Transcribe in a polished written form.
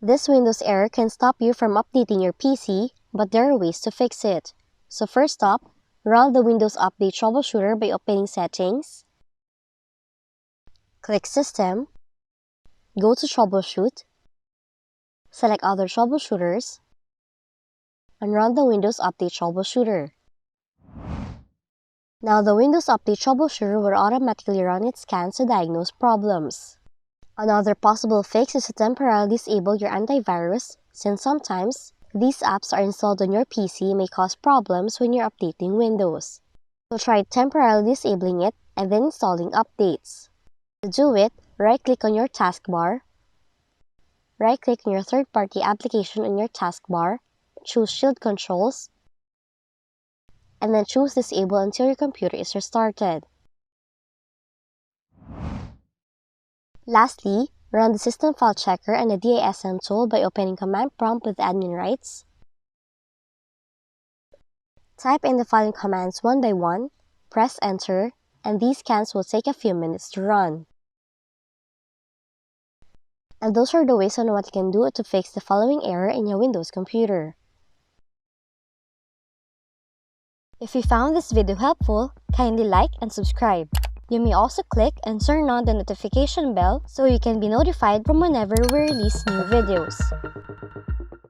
This Windows error can stop you from updating your PC, but there are ways to fix it. So first up, run the Windows Update Troubleshooter by opening Settings, click System, go to Troubleshoot, select Other Troubleshooters, and run the Windows Update Troubleshooter. Now the Windows Update Troubleshooter will automatically run its scans to diagnose problems. Another possible fix is to temporarily disable your antivirus, since sometimes these apps are installed on your PC may cause problems when you're updating Windows. So try temporarily disabling it and then installing updates. To do it, right-click on your taskbar, right-click on your third-party application on your taskbar, choose Shield Controls, and then choose Disable until your computer is restarted. Lastly, run the System File Checker and the DISM tool by opening Command Prompt with admin rights. Type in the following commands one by one, press Enter, and these scans will take a few minutes to run. And those are the ways on what you can do to fix the following error in your Windows computer. If you found this video helpful, kindly like and subscribe. You may also click and turn on the notification bell so you can be notified from whenever we release new videos.